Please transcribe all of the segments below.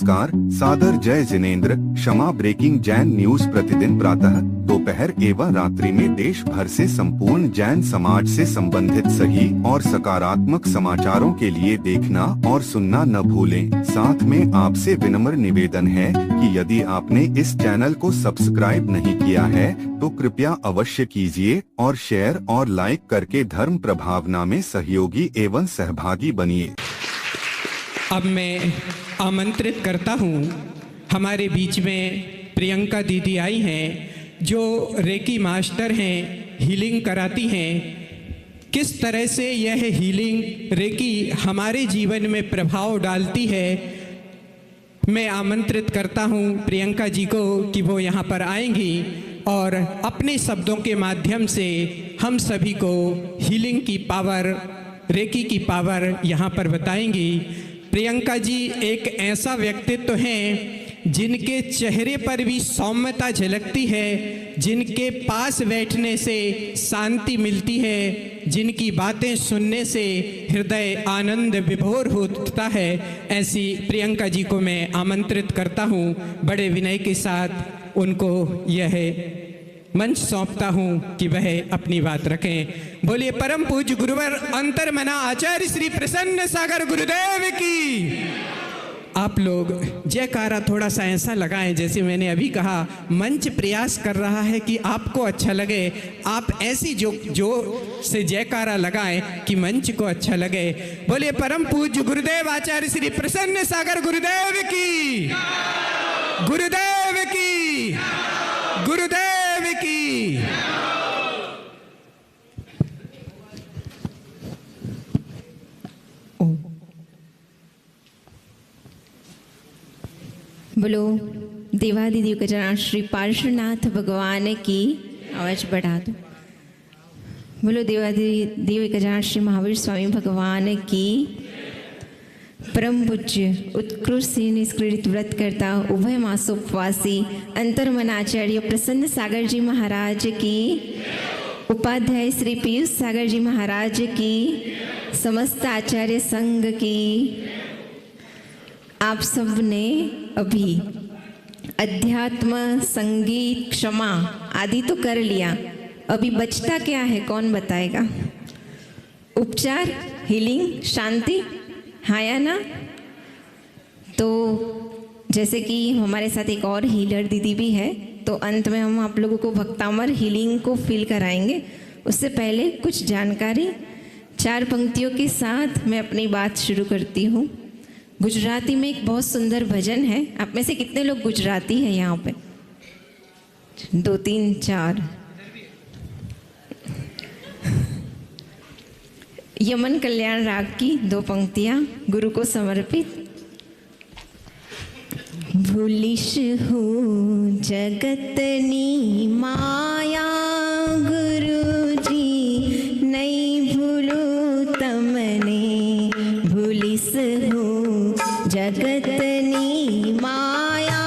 नमस्कार, सादर जय जिनेंद्र। क्षमा ब्रेकिंग जैन न्यूज प्रतिदिन प्रातः, दोपहर एवं रात्रि में देश भर से संपूर्ण जैन समाज से संबंधित सही और सकारात्मक समाचारों के लिए देखना और सुनना न भूलें। साथ में आपसे विनम्र निवेदन है कि यदि आपने इस चैनल को सब्सक्राइब नहीं किया है तो कृपया अवश्य कीजिए और शेयर और लाइक करके धर्म प्रभावना में सहयोगी एवं सहभागी बनिए। अब मैं आमंत्रित करता हूँ, हमारे बीच में प्रियंका दीदी आई हैं जो रेकी मास्टर हैं, हीलिंग कराती हैं। किस तरह से यह हीलिंग रेकी हमारे जीवन में प्रभाव डालती है, मैं आमंत्रित करता हूँ प्रियंका जी को कि वो यहाँ पर आएंगी और अपने शब्दों के माध्यम से हम सभी को हीलिंग की पावर, रेकी की पावर यहाँ पर बताएंगी। प्रियंका जी एक ऐसा व्यक्तित्व हैं जिनके चेहरे पर भी सौम्यता झलकती है, जिनके पास बैठने से शांति मिलती है, जिनकी बातें सुनने से हृदय आनंद विभोर होता है। ऐसी प्रियंका जी को मैं आमंत्रित करता हूँ। बड़े विनय के साथ उनको यह मंच सौंपता हूँ कि वह अपनी बात रखें। बोलिए परम पूज्य गुरुवर अंतर्मना आचार्य श्री प्रसन्न सागर गुरुदेव की। आप लोग जयकारा थोड़ा सा ऐसा लगाएं जैसे मैंने अभी कहा, मंच प्रयास कर रहा है कि आपको अच्छा लगे। आप ऐसी जो से जयकारा लगाएं कि मंच को अच्छा लगे। बोलिए परम पूज्य गुरुदेव आचार्य श्री प्रसन्न सागर गुरुदेव की, गुरुदेव की, गुरुदेव की। बोलो देवादिदेव गजानन श्री पार्श्वनाथ भगवान की। आवाज बढ़ा दो। बोलो देवादिदेव गजानन श्री महावीर स्वामी भगवान की। परम पूज्य उत्कृष्ट से निष्कृत व्रत करता उभय मासोपवासी अंतर्मनाचार्य प्रसन्न सागर जी महाराज की, उपाध्याय श्री पीयूष सागर जी महाराज की, समस्त आचार्य संघ की। आप सब ने अभी अध्यात्म, संगीत, क्षमा आदि तो कर लिया। अभी बचता क्या है, कौन बताएगा? उपचार, हीलिंग, शांति, हाँ या ना? तो जैसे कि हमारे साथ एक और हीलर दीदी भी है, तो अंत में हम आप लोगों को भक्तामर हीलिंग को फील कराएंगे। उससे पहले कुछ जानकारी 4 पंक्तियों के साथ मैं अपनी बात शुरू करती हूँ। गुजराती में एक बहुत सुंदर भजन है। आप में से कितने लोग गुजराती हैं यहाँ पे? 2 3 4। यमन कल्याण राग की 2 पंक्तियाँ गुरु को समर्पित। भूलिश हूँ जगतनी माया गुरु जी, नहीं भूलू तमने। भूलिस हूँ जगतनी माया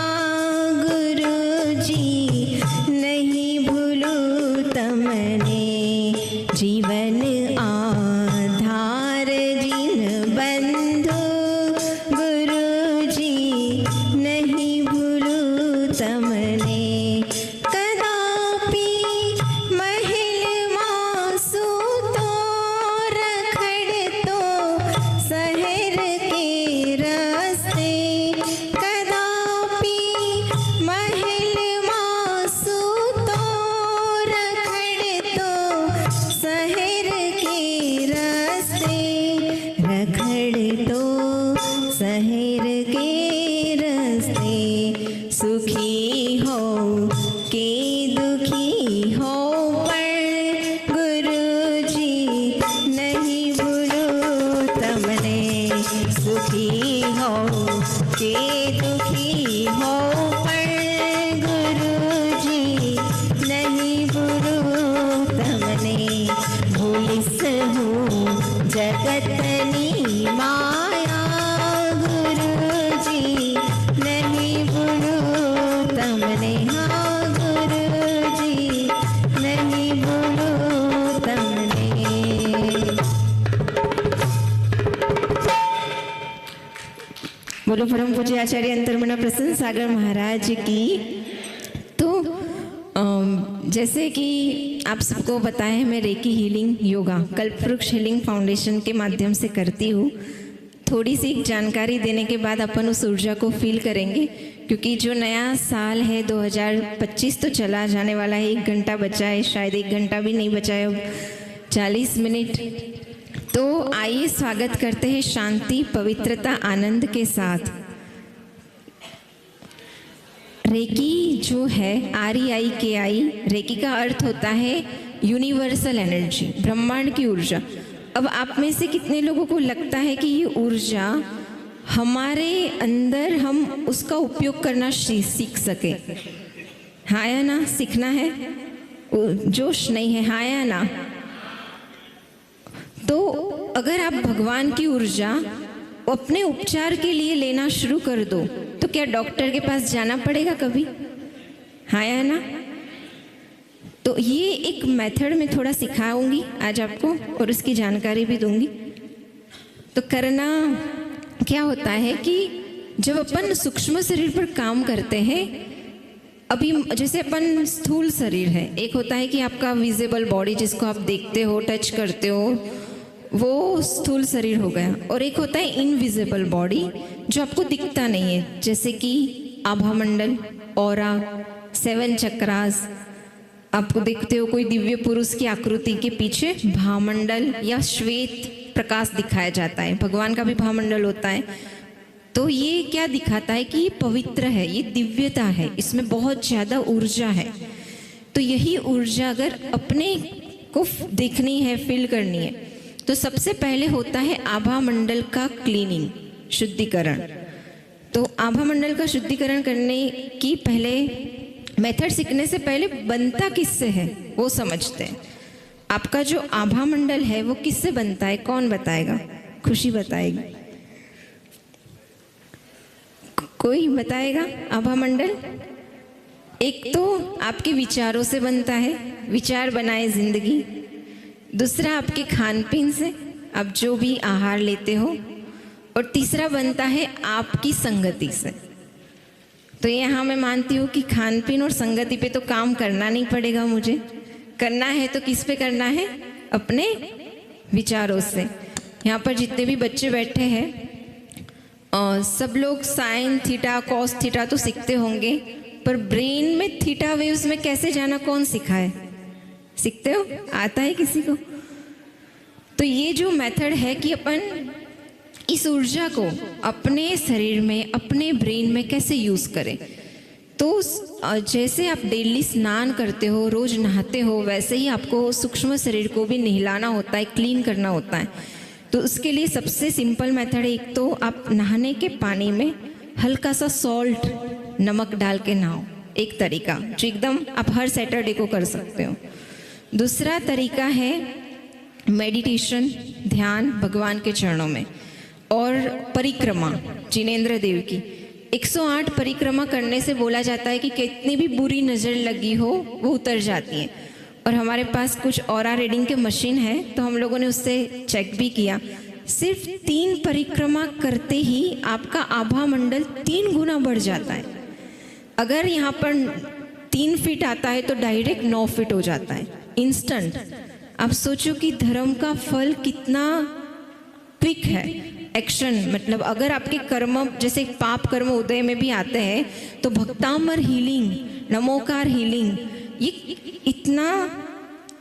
गुरु जी, नहीं भूलू तमने। जीवन आधार जिन बंधु गुरु जी, नहीं भूलू तमने। कदापि बोलो परम पूज्य आचार्य अंतर्मना प्रसन्न सागर महाराज की। तो जैसे कि आप सबको पता है, मैं रेकी हीलिंग योगा कल्पवृक्ष हीलिंग फाउंडेशन के माध्यम से करती हूँ। थोड़ी सी जानकारी देने के बाद अपन उस ऊर्जा को फील करेंगे, क्योंकि जो नया साल है 2025 तो चला जाने वाला है। 1 घंटा बचा है, शायद 1 घंटा भी नहीं बचा है, अब 40 मिनट। तो आइए स्वागत करते हैं शांति, पवित्रता, आनंद के साथ। रेकी जो है REIKI, रेकी का अर्थ होता है यूनिवर्सल एनर्जी, ब्रह्मांड की ऊर्जा। अब आप में से कितने लोगों को लगता है कि ये ऊर्जा हमारे अंदर हम उसका उपयोग करना सीख सके? हाँ या ना? सीखना है, जोश नहीं है, हाँ या ना? तो अगर आप भगवान की ऊर्जा अपने उपचार के लिए लेना शुरू कर दो, तो क्या डॉक्टर के पास जाना पड़ेगा कभी? हाँ या ना? तो ये एक मेथड में थोड़ा सिखाऊंगी आज आपको, और उसकी जानकारी भी दूंगी। तो करना क्या होता है कि जब अपन सूक्ष्म शरीर पर काम करते हैं, अभी जैसे अपन स्थूल शरीर है, एक होता है कि आपका विजिबल बॉडी जिसको आप देखते हो, टच करते हो, वो स्थूल शरीर हो गया। और एक होता है इनविजिबल बॉडी जो आपको दिखता नहीं है, जैसे कि आभा मंडल, ऑरा, 7 चक्रास। आपको देखते हो कोई दिव्य पुरुष की आकृति के पीछे भामंडल या श्वेत प्रकाश दिखाया जाता है, भगवान का भी भामंडल होता है। तो ये क्या दिखाता है कि ये पवित्र है, ये दिव्यता है, इसमें बहुत ज़्यादा ऊर्जा है। तो यही ऊर्जा अगर अपने को देखनी है, फील करनी है, तो सबसे पहले होता है आभा मंडल का क्लीनिंग, शुद्धिकरण। तो आभा मंडल का शुद्धिकरण करने की पहले मेथड सीखने से पहले बनता किससे है वो समझते हैं। आपका जो आभा मंडल है वो किससे बनता है, कौन बताएगा? खुशी बताएगी। कोई बताएगा? आभा मंडल एक तो आपके विचारों से बनता है, विचार बनाए जिंदगी। दूसरा आपके खान पीन से, आप जो भी आहार लेते हो। और तीसरा बनता है आपकी संगति से। तो यहाँ मैं मानती हूँ कि खान पीन और संगति पे तो काम करना नहीं पड़ेगा मुझे, करना है तो किस पे करना है? अपने विचारों से। यहाँ पर जितने भी बच्चे बैठे हैं सब लोग साइन थीटा, कॉस थीटा तो सीखते होंगे, पर ब्रेन में थीटा वेव्स में कैसे जाना कौन सिखाए? सीखते हो? आता है किसी को? तो ये जो मेथड है कि अपन इस ऊर्जा को अपने शरीर में, अपने ब्रेन में कैसे यूज करें। तो जैसे आप डेली स्नान करते हो, रोज नहाते हो, वैसे ही आपको सूक्ष्म शरीर को भी नहलाना होता है, क्लीन करना होता है। तो उसके लिए सबसे सिंपल मेथड है, एक तो आप नहाने के पानी में हल्का सा सॉल्ट, नमक डाल के नहाओ, एक तरीका जो एकदम आप हर सैटरडे को कर सकते हो। दूसरा तरीका है मेडिटेशन, ध्यान भगवान के चरणों में, और परिक्रमा जिनेंद्र देव की 108 परिक्रमा करने से बोला जाता है कि कितनी भी बुरी नज़र लगी हो वो उतर जाती है। और हमारे पास कुछ ऑरा रीडिंग के मशीन है, तो हम लोगों ने उससे चेक भी किया। सिर्फ 3 परिक्रमा करते ही आपका आभा मंडल 3 गुना बढ़ जाता है। अगर यहाँ पर 3 फीट आता है तो डायरेक्ट 9 फीट हो जाता है, इंस्टेंट। आप सोचो कि धर्म का फल कितना क्विक है। एक्शन मतलब अगर आपके कर्म, जैसे पाप कर्म उदय में भी आते हैं, तो भक्तामर हीलिंग, नमोकार हीलिंग, ये इतना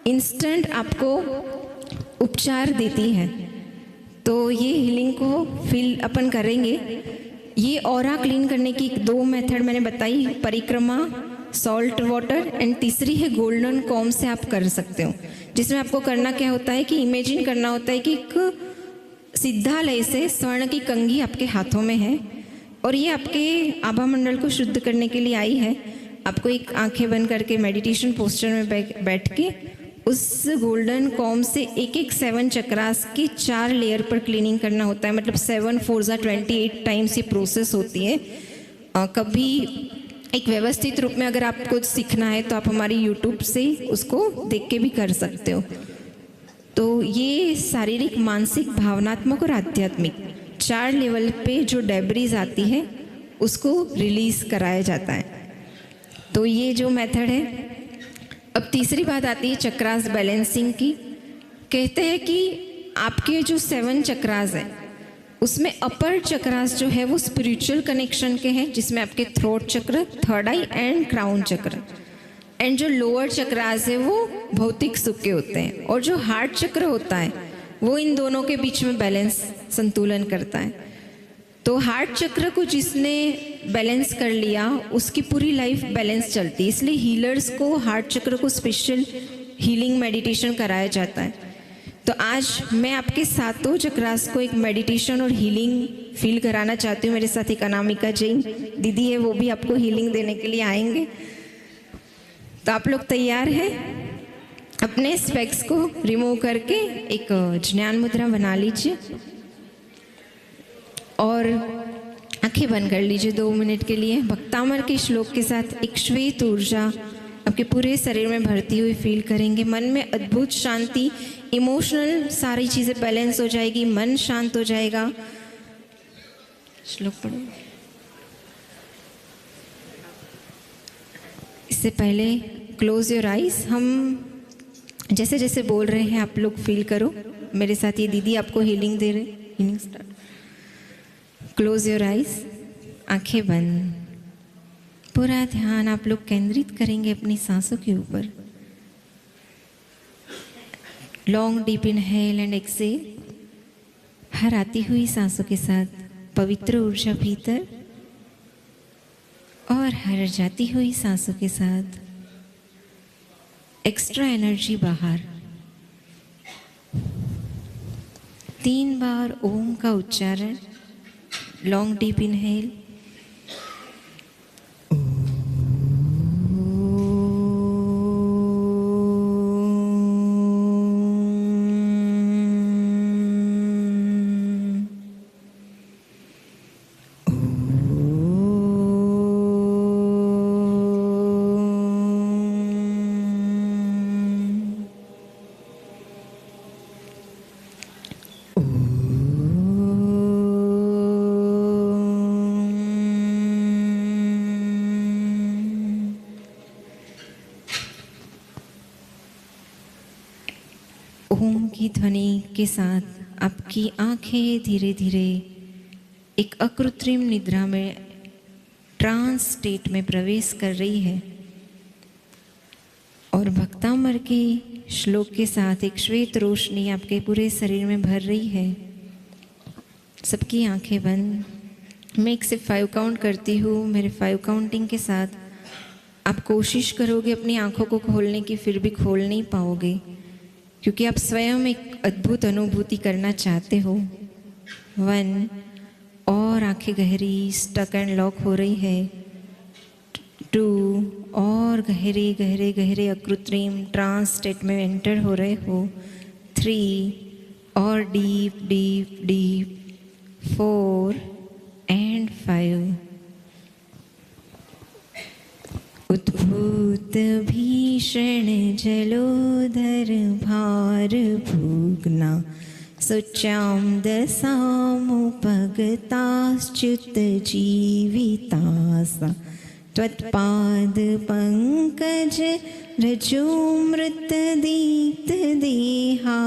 इंस्टेंट आपको उपचार देती है। तो ये हीलिंग को फील अपन करेंगे। ये ऑरा क्लीन करने की 2 मेथड मैंने बताई, परिक्रमा, सॉल्ट वाटर, एंड तीसरी है गोल्डन कॉम से आप कर सकते हो, जिसमें आपको करना क्या होता है कि इमेजिन करना होता है कि एक सिद्धालय से स्वर्ण की कंघी आपके हाथों में है, और ये आपके आभा मंडल को शुद्ध करने के लिए आई है। आपको एक आंखें बंद करके मेडिटेशन पोस्चर में बैठ के उस गोल्डन कॉम से एक 7 चक्रास की 4 लेयर पर क्लीनिंग करना होता है। मतलब 7 4 28 टाइम्स ये प्रोसेस होती है। कभी एक व्यवस्थित रूप में अगर आपको सीखना है तो आप हमारी यूट्यूब से उसको देख के भी कर सकते हो। तो ये शारीरिक, मानसिक, भावनात्मक और आध्यात्मिक 4 लेवल पे जो डेब्रीज आती है उसको रिलीज़ कराया जाता है। तो ये जो मेथड है। अब तीसरी बात आती है चक्रास बैलेंसिंग की। कहते हैं कि आपके जो 7 चक्रास हैं उसमें अपर चक्रास जो है वो स्पिरिचुअल कनेक्शन के हैं, जिसमें आपके थ्रोट चक्र, थर्ड आई एंड क्राउन चक्र, एंड जो लोअर चक्रास है वो भौतिक सुख के होते हैं, और जो हार्ट चक्र होता है वो इन दोनों के बीच में बैलेंस संतुलन करता है। तो हार्ट चक्र को जिसने बैलेंस कर लिया उसकी पूरी लाइफ बैलेंस चलती है। इसलिए हीलर्स को हार्ट चक्र को स्पेशल हीलिंग मेडिटेशन कराया जाता है। तो आज मैं आपके 7 चक्रास को एक मेडिटेशन और हीलिंग फील कराना चाहती हूँ। मेरे साथ एक अनामिका जैन दीदी है, वो भी आपको हीलिंग देने के लिए आएंगे। तो आप लोग तैयार हैं? अपने स्पेक्स को रिमूव करके एक ज्ञान मुद्रा बना लीजिए और आंखें बंद कर लीजिए 2 मिनट के लिए। भक्तामर के श्लोक के साथ एक श्वेत ऊर्जा आपके पूरे शरीर में भरती हुई फील करेंगे। मन में अद्भुत शांति, इमोशनल सारी चीज़ें बैलेंस हो जाएगी, मन शांत हो जाएगा। श्लोक पढ़ो। इससे पहले क्लोज योर आइज। हम जैसे जैसे बोल रहे हैं आप लोग फील करो। मेरे साथ ये दीदी आपको हीलिंग दे रहे। Healing start. Close your eyes, आंखें बंद। पूरा ध्यान आप लोग केंद्रित करेंगे अपनी सांसों के ऊपर। Long deep inhale and exhale. हर आती हुई सांसों के साथ पवित्र ऊर्जा भीतर, और हर जाती हुई सांसों के साथ एक्स्ट्रा एनर्जी बाहर। 3 बार ओम का उच्चारण। लॉन्ग डीप इनहेल, ओम की ध्वनि के साथ आपकी आंखें धीरे धीरे एक अकृत्रिम निद्रा में, ट्रांस स्टेट में प्रवेश कर रही है। और भक्तामर के श्लोक के साथ एक श्वेत रोशनी आपके पूरे शरीर में भर रही है। सबकी आंखें बंद। मैं 1 से 5 काउंट करती हूँ। मेरे 5 काउंटिंग के साथ आप कोशिश करोगे अपनी आंखों को खोलने की, फिर भी खोल नहीं पाओगे, क्योंकि आप स्वयं एक अद्भुत अनुभूति करना चाहते हो। 1, और आंखें गहरी स्टक एंड लॉक हो रही है। 2, और गहरे गहरे गहरे अकृत्रिम ट्रांस स्टेट में एंटर हो रहे हो। 3, और डीप डीप डीप। 4 एंड 5। उद्भूत भीषण जलोधर भार भूग्ना शुच्यां दशामुपगताश्च्युत जीवितासा त्वत्पाद पंकज रजोमृत दीप्त देहा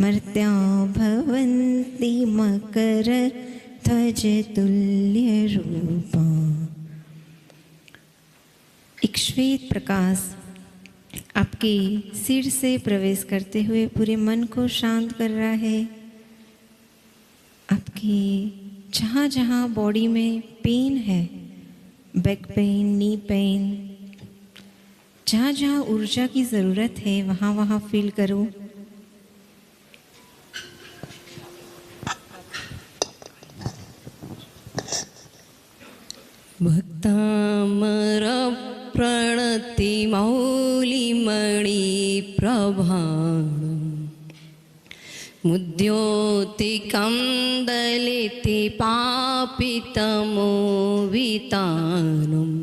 मर्त्या भवन्ति मकर ध्वज तुल्य रूपा। एक श्वेत प्रकाश आपके सिर से प्रवेश करते हुए पूरे मन को शांत कर रहा है। आपके जहाँ जहाँ बॉडी में पेन है, बैक पेन, नी पेन, जहाँ जहाँ ऊर्जा की ज़रूरत है वहाँ वहाँ फील करो। भक्तामर प्रणति मौलिमणि प्रभाणम् मुद्योतिकं दलिते पापितमो वितानम्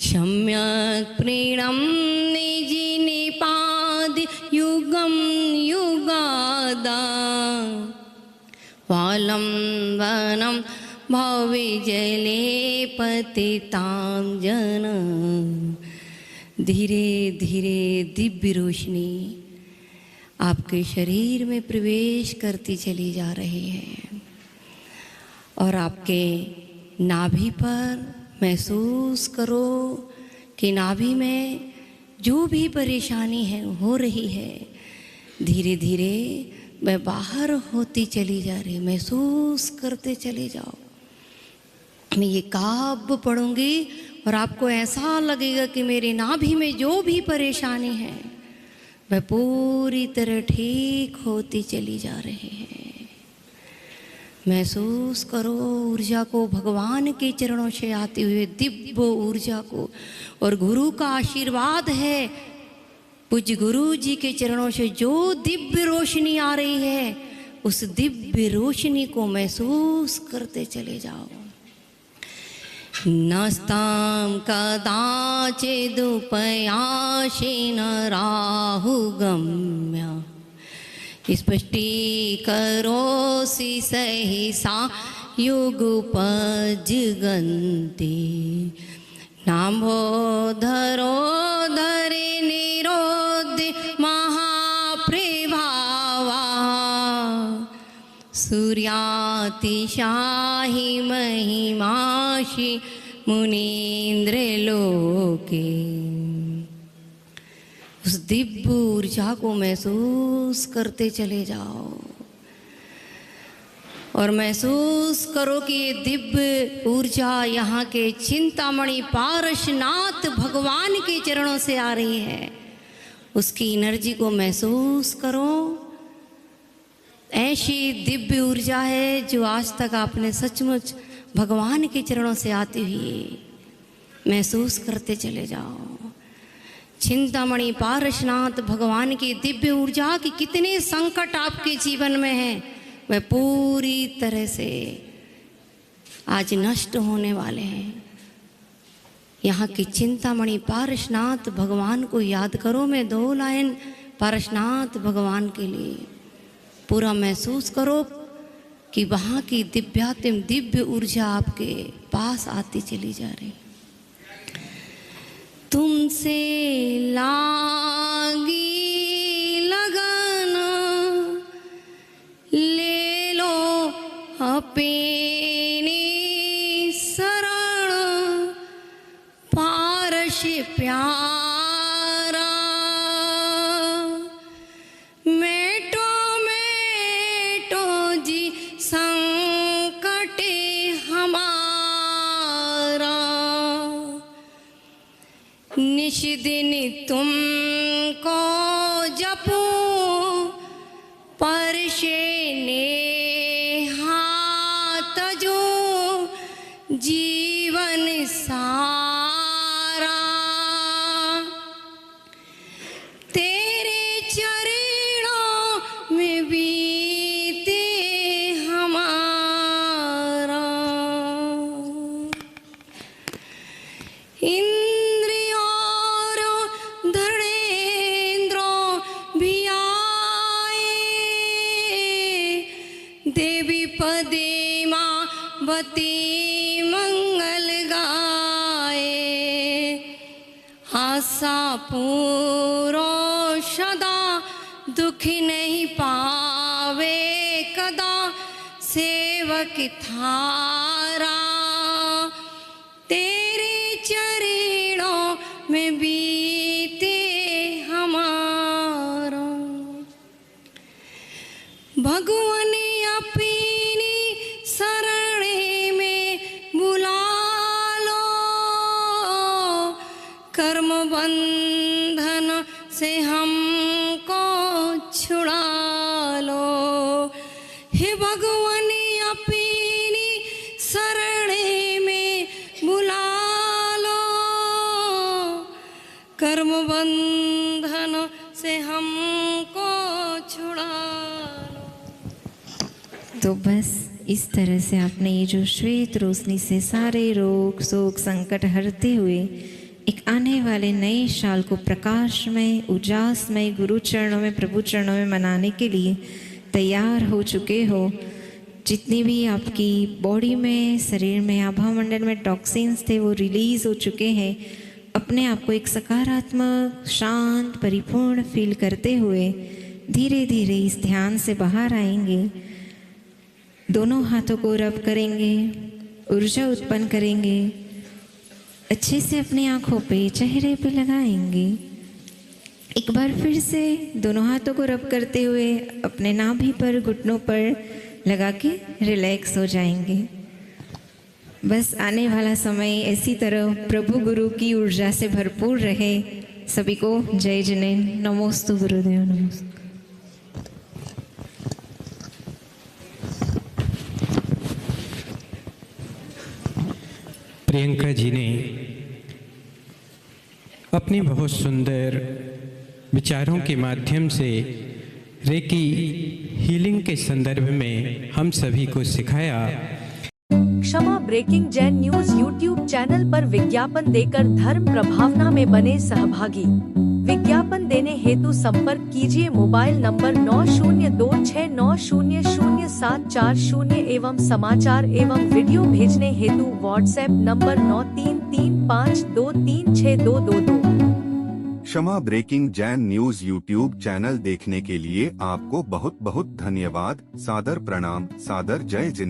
सम्यक् प्रीणं निजिनिपाद युगं युगादा वाल आलम्बनं भवे जले पतितां जन। धीरे धीरे दिव्य रोशनी आपके शरीर में प्रवेश करती चली जा रही है और आपके नाभि पर महसूस करो कि नाभि में जो भी परेशानी है हो रही है, धीरे धीरे वह बाहर होती चली जा रही। महसूस करते चले जाओ। मैं ये काव्य पढ़ूंगी और आपको ऐसा लगेगा कि मेरे नाभि में जो भी परेशानी है वह पूरी तरह ठीक होती चली जा रही है। महसूस करो ऊर्जा को, भगवान के चरणों से आती हुई दिव्य ऊर्जा को। और गुरु का आशीर्वाद है, पूज्य गुरु जी के चरणों से जो दिव्य रोशनी आ रही है, उस दिव्य रोशनी को महसूस करते चले जाओ। नस्तां कदाचिदुपयासेन राहुगम्य स्पष्टीकरोसि सहसा युगुपजगन्ति। नाम्भोधरो धरे निरोधि महाप्रभावा सूर्यातिशाहि महिमाशि मुनीन्द्रलोके। उस दिव्य ऊर्जा को महसूस करते चले जाओ और महसूस करो कि ये दिव्य ऊर्जा यहाँ के चिंतामणि पारसनाथ भगवान के चरणों से आ रही है। उसकी एनर्जी को महसूस करो। ऐसी दिव्य ऊर्जा है जो आज तक आपने सचमुच भगवान के चरणों से आती हुई महसूस करते चले जाओ। चिंतामणि पारसनाथ भगवान की दिव्य ऊर्जा की कितने संकट आपके जीवन में हैं, वह पूरी तरह से आज नष्ट होने वाले हैं। यहाँ की चिंतामणि पारसनाथ भगवान को याद करो। मैं 2 लाइन पारसनाथ भगवान के लिए पूरा महसूस करो कि वहाँ की दिव्यातिम दिव्य ऊर्जा आपके पास आती चली जा रही। तुमसे लागी लगन ले लो अपनी शरण पारस प्यारा। मेटो मेटो जी संकट हमारा। निश दिन तुमको जपो परशे ने हाथ जो जीवन सारा। तेरे चरणों में बीते हमारा। देवी पदे मावती मंगल गाए। आशा पूरो सदा दुख नहीं पावे कदा सेवक थारा। तेरे चरणों में बीते हमारा। भगवान अपनी शरण में बुला लो। कर्म बंधन से हमको छुड़ा लो। हे भगवान अपनी शरण में बुला लो। कर्म बंधन से हमको छुड़ा लो। तो बस इस तरह से आपने ये जो श्वेत रोशनी से सारे रोग शोक संकट हरते हुए एक आने वाले नए साल को प्रकाशमय उजासमय गुरु चरणों में प्रभु चरणों में मनाने के लिए तैयार हो चुके हो। जितनी भी आपकी बॉडी में, शरीर में, आभा मंडल में टॉक्सिन्स थे वो रिलीज हो चुके हैं। अपने आप को एक सकारात्मक, शांत, परिपूर्ण फील करते हुए धीरे धीरे इस ध्यान से बाहर आएंगे। दोनों हाथों को रब करेंगे, ऊर्जा उत्पन्न करेंगे, अच्छे से अपनी आँखों पे, चेहरे पे लगाएंगे। एक बार फिर से दोनों हाथों को रब करते हुए अपने नाभि पर, घुटनों पर लगा के रिलैक्स हो जाएंगे। बस आने वाला समय ऐसी तरह प्रभु गुरु की ऊर्जा से भरपूर रहे। सभी को जय जिनेन्द्र। नमोस्तु गुरुदेव। नमोस्तु। प्रियंका जी ने अपने बहुत सुंदर विचारों के माध्यम से रेकी हीलिंग के संदर्भ में हम सभी को सिखाया। Kshama breaking Jain news YouTube channel पर विज्ञापन देकर धर्म प्रभावना में बने सहभागी। विज्ञापन देने हेतु संपर्क कीजिए मोबाइल नंबर 9026900740 एवं समाचार एवं वीडियो भेजने हेतु WhatsApp number 9335236222। Kshama breaking Jain news YouTube channel देखने के लिए आपको बहुत बहुत धन्यवाद। सादर प्रणाम, सादर जय जिनेन्द्र।